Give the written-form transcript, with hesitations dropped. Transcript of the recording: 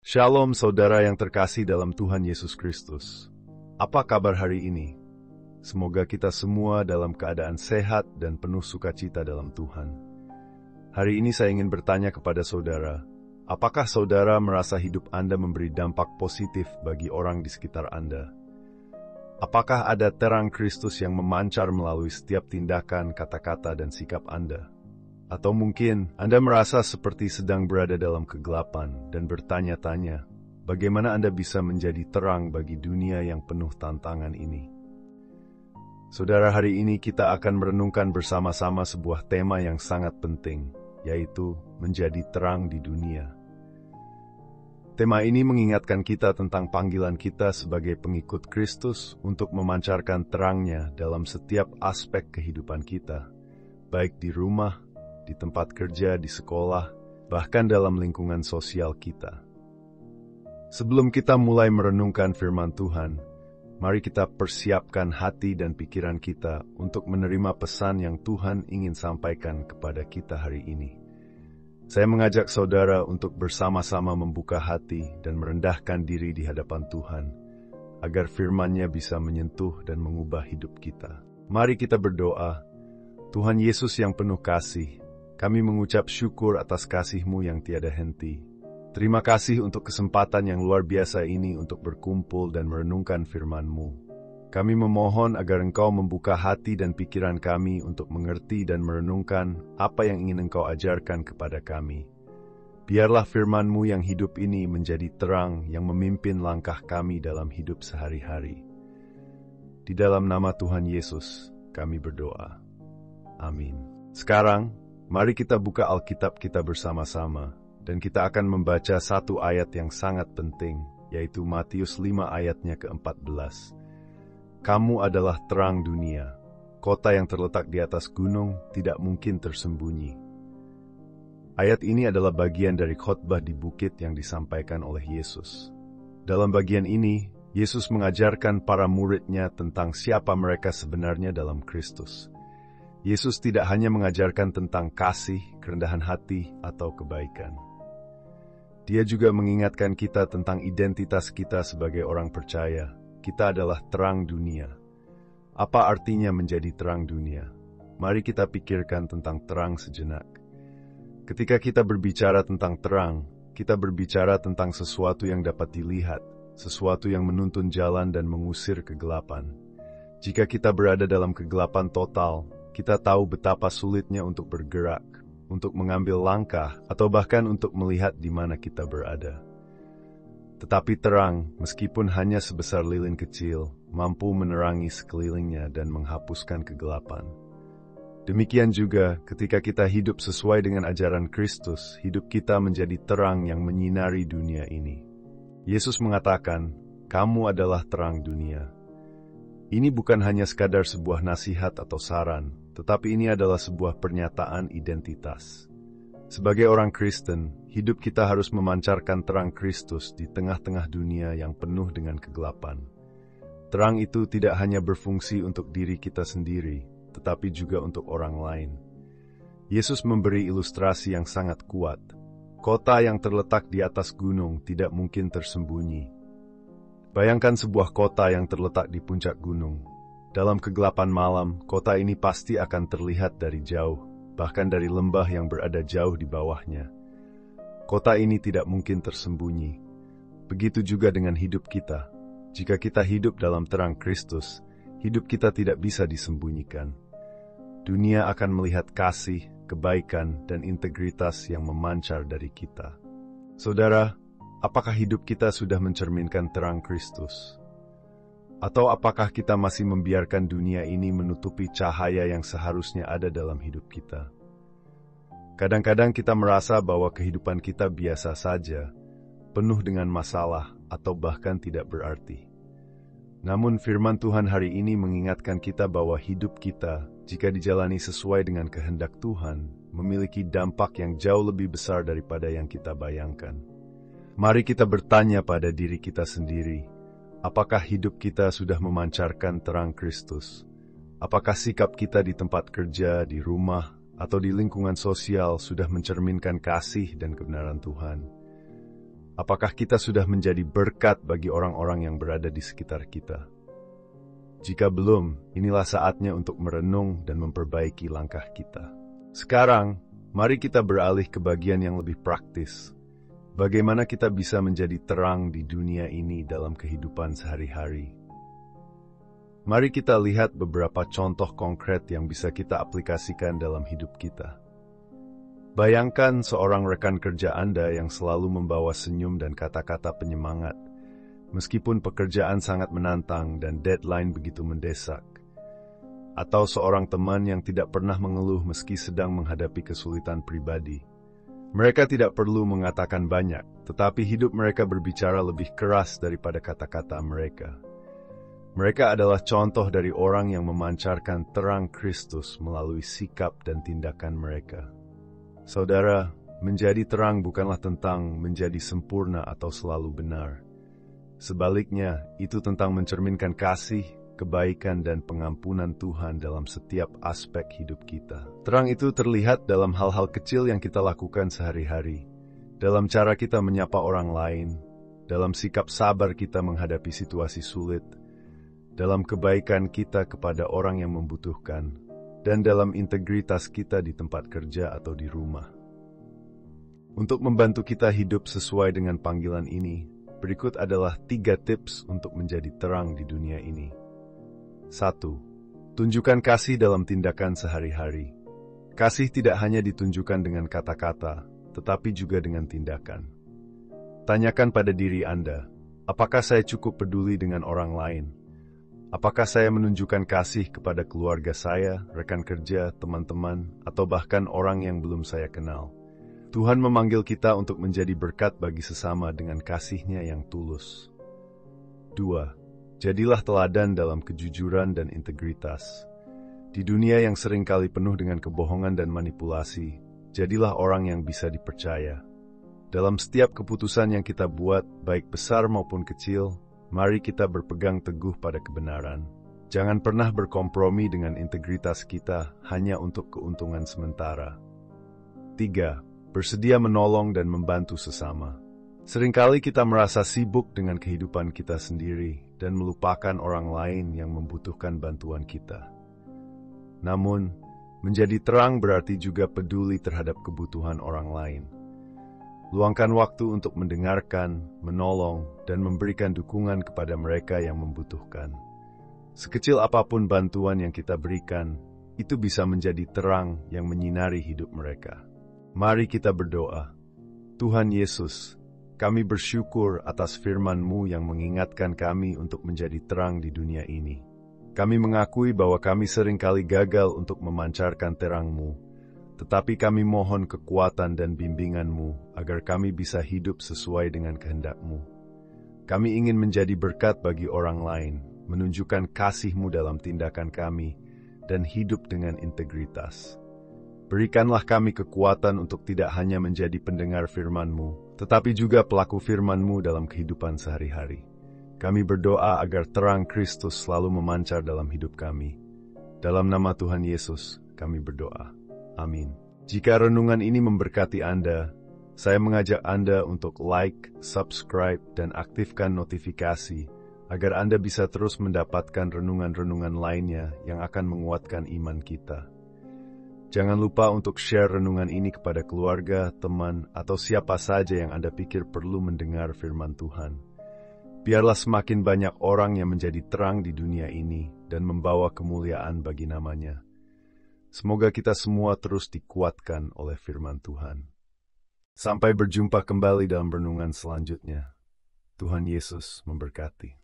Shalom saudara yang terkasih dalam Tuhan Yesus Kristus. Apa kabar hari ini? Semoga kita semua dalam keadaan sehat dan penuh sukacita dalam Tuhan. Hari ini saya ingin bertanya kepada saudara, apakah saudara merasa hidup Anda memberi dampak positif bagi orang di sekitar Anda? Apakah ada terang Kristus yang memancar melalui setiap tindakan, kata-kata, dan sikap Anda? Atau mungkin Anda merasa seperti sedang berada dalam kegelapan dan bertanya-tanya, bagaimana Anda bisa menjadi terang bagi dunia yang penuh tantangan ini? Saudara, hari ini kita akan merenungkan bersama-sama sebuah tema yang sangat penting, yaitu menjadi terang di dunia. Tema ini mengingatkan kita tentang panggilan kita sebagai pengikut Kristus untuk memancarkan terangnya dalam setiap aspek kehidupan kita, baik di rumah, di tempat kerja, di sekolah, bahkan dalam lingkungan sosial kita. Sebelum kita mulai merenungkan firman Tuhan, mari kita persiapkan hati dan pikiran kita untuk menerima pesan yang Tuhan ingin sampaikan kepada kita hari ini. Saya mengajak saudara untuk bersama-sama membuka hati dan merendahkan diri di hadapan Tuhan, agar firman-Nya bisa menyentuh dan mengubah hidup kita. Mari kita berdoa. Tuhan Yesus yang penuh kasih, kami mengucap syukur atas kasih-Mu yang tiada henti. Terima kasih untuk kesempatan yang luar biasa ini untuk berkumpul dan merenungkan firman-Mu. Kami memohon agar Engkau membuka hati dan pikiran kami untuk mengerti dan merenungkan apa yang ingin Engkau ajarkan kepada kami. Biarlah firman-Mu yang hidup ini menjadi terang yang memimpin langkah kami dalam hidup sehari-hari. Di dalam nama Tuhan Yesus, kami berdoa. Amin. Sekarang, mari kita buka Alkitab kita bersama-sama, dan kita akan membaca satu ayat yang sangat penting, yaitu Matius 5 ayatnya ke-14. Kamu adalah terang dunia. Kota yang terletak di atas gunung tidak mungkin tersembunyi. Ayat ini adalah bagian dari khotbah di bukit yang disampaikan oleh Yesus. Dalam bagian ini, Yesus mengajarkan para murid-Nya tentang siapa mereka sebenarnya dalam Kristus. Yesus tidak hanya mengajarkan tentang kasih, kerendahan hati, atau kebaikan. Dia juga mengingatkan kita tentang identitas kita sebagai orang percaya. Kita adalah terang dunia. Apa artinya menjadi terang dunia? Mari kita pikirkan tentang terang sejenak. Ketika kita berbicara tentang terang, kita berbicara tentang sesuatu yang dapat dilihat, sesuatu yang menuntun jalan dan mengusir kegelapan. Jika kita berada dalam kegelapan total, kita tahu betapa sulitnya untuk bergerak, untuk mengambil langkah, atau bahkan untuk melihat di mana kita berada. Tetapi terang, meskipun hanya sebesar lilin kecil, mampu menerangi sekelilingnya dan menghapuskan kegelapan. Demikian juga, ketika kita hidup sesuai dengan ajaran Kristus, hidup kita menjadi terang yang menyinari dunia ini. Yesus mengatakan, "Kamu adalah terang dunia." Ini bukan hanya sekadar sebuah nasihat atau saran, tetapi ini adalah sebuah pernyataan identitas. Sebagai orang Kristen, hidup kita harus memancarkan terang Kristus di tengah-tengah dunia yang penuh dengan kegelapan. Terang itu tidak hanya berfungsi untuk diri kita sendiri, tetapi juga untuk orang lain. Yesus memberi ilustrasi yang sangat kuat. Kota yang terletak di atas gunung tidak mungkin tersembunyi. Bayangkan sebuah kota yang terletak di puncak gunung. Dalam kegelapan malam, kota ini pasti akan terlihat dari jauh, bahkan dari lembah yang berada jauh di bawahnya. Kota ini tidak mungkin tersembunyi. Begitu juga dengan hidup kita. Jika kita hidup dalam terang Kristus, hidup kita tidak bisa disembunyikan. Dunia akan melihat kasih, kebaikan, dan integritas yang memancar dari kita. Saudara, apakah hidup kita sudah mencerminkan terang Kristus? Atau apakah kita masih membiarkan dunia ini menutupi cahaya yang seharusnya ada dalam hidup kita? Kadang-kadang kita merasa bahwa kehidupan kita biasa saja, penuh dengan masalah, atau bahkan tidak berarti. Namun firman Tuhan hari ini mengingatkan kita bahwa hidup kita, jika dijalani sesuai dengan kehendak Tuhan, memiliki dampak yang jauh lebih besar daripada yang kita bayangkan. Mari kita bertanya pada diri kita sendiri, apakah hidup kita sudah memancarkan terang Kristus? Apakah sikap kita di tempat kerja, di rumah, atau di lingkungan sosial sudah mencerminkan kasih dan kebenaran Tuhan? Apakah kita sudah menjadi berkat bagi orang-orang yang berada di sekitar kita? Jika belum, inilah saatnya untuk merenung dan memperbaiki langkah kita. Sekarang, mari kita beralih ke bagian yang lebih praktis. Bagaimana kita bisa menjadi terang di dunia ini dalam kehidupan sehari-hari? Mari kita lihat beberapa contoh konkret yang bisa kita aplikasikan dalam hidup kita. Bayangkan seorang rekan kerja Anda yang selalu membawa senyum dan kata-kata penyemangat, meskipun pekerjaan sangat menantang dan deadline begitu mendesak. Atau seorang teman yang tidak pernah mengeluh meski sedang menghadapi kesulitan pribadi. Mereka tidak perlu mengatakan banyak, tetapi hidup mereka berbicara lebih keras daripada kata-kata mereka. Mereka adalah contoh dari orang yang memancarkan terang Kristus melalui sikap dan tindakan mereka. Saudara, menjadi terang bukanlah tentang menjadi sempurna atau selalu benar. Sebaliknya, itu tentang mencerminkan kasih, kebaikan, dan pengampunan Tuhan dalam setiap aspek hidup kita. Terang itu terlihat dalam hal-hal kecil yang kita lakukan sehari-hari, dalam cara kita menyapa orang lain, dalam sikap sabar kita menghadapi situasi sulit, dalam kebaikan kita kepada orang yang membutuhkan, dan dalam integritas kita di tempat kerja atau di rumah. Untuk membantu kita hidup sesuai dengan panggilan ini, berikut adalah 3 tips untuk menjadi terang di dunia ini. 1. Tunjukkan kasih dalam tindakan sehari-hari. Kasih tidak hanya ditunjukkan dengan kata-kata, tetapi juga dengan tindakan. Tanyakan pada diri Anda, apakah saya cukup peduli dengan orang lain? Apakah saya menunjukkan kasih kepada keluarga saya, rekan kerja, teman-teman, atau bahkan orang yang belum saya kenal? Tuhan memanggil kita untuk menjadi berkat bagi sesama dengan kasih-Nya yang tulus. 2. Jadilah teladan dalam kejujuran dan integritas. Di dunia yang seringkali penuh dengan kebohongan dan manipulasi, jadilah orang yang bisa dipercaya. Dalam setiap keputusan yang kita buat, baik besar maupun kecil, mari kita berpegang teguh pada kebenaran. Jangan pernah berkompromi dengan integritas kita hanya untuk keuntungan sementara. 3. Bersedia menolong dan membantu sesama. Seringkali kita merasa sibuk dengan kehidupan kita sendiri dan melupakan orang lain yang membutuhkan bantuan kita. Namun, menjadi terang berarti juga peduli terhadap kebutuhan orang lain. Luangkan waktu untuk mendengarkan, menolong, dan memberikan dukungan kepada mereka yang membutuhkan. Sekecil apapun bantuan yang kita berikan, itu bisa menjadi terang yang menyinari hidup mereka. Mari kita berdoa. Tuhan Yesus, kami bersyukur atas firman-Mu yang mengingatkan kami untuk menjadi terang di dunia ini. Kami mengakui bahwa kami seringkali gagal untuk memancarkan terang-Mu, tetapi kami mohon kekuatan dan bimbingan-Mu agar kami bisa hidup sesuai dengan kehendak-Mu. Kami ingin menjadi berkat bagi orang lain, menunjukkan kasih-Mu dalam tindakan kami, dan hidup dengan integritas. Berikanlah kami kekuatan untuk tidak hanya menjadi pendengar firman-Mu, tetapi juga pelaku firman-Mu dalam kehidupan sehari-hari. Kami berdoa agar terang Kristus selalu memancar dalam hidup kami. Dalam nama Tuhan Yesus, kami berdoa. Amin. Jika renungan ini memberkati Anda, saya mengajak Anda untuk like, subscribe, dan aktifkan notifikasi agar Anda bisa terus mendapatkan renungan-renungan lainnya yang akan menguatkan iman kita. Jangan lupa untuk share renungan ini kepada keluarga, teman, atau siapa saja yang Anda pikir perlu mendengar firman Tuhan. Biarlah semakin banyak orang yang menjadi terang di dunia ini dan membawa kemuliaan bagi nama-Nya. Semoga kita semua terus dikuatkan oleh firman Tuhan. Sampai berjumpa kembali dalam renungan selanjutnya. Tuhan Yesus memberkati.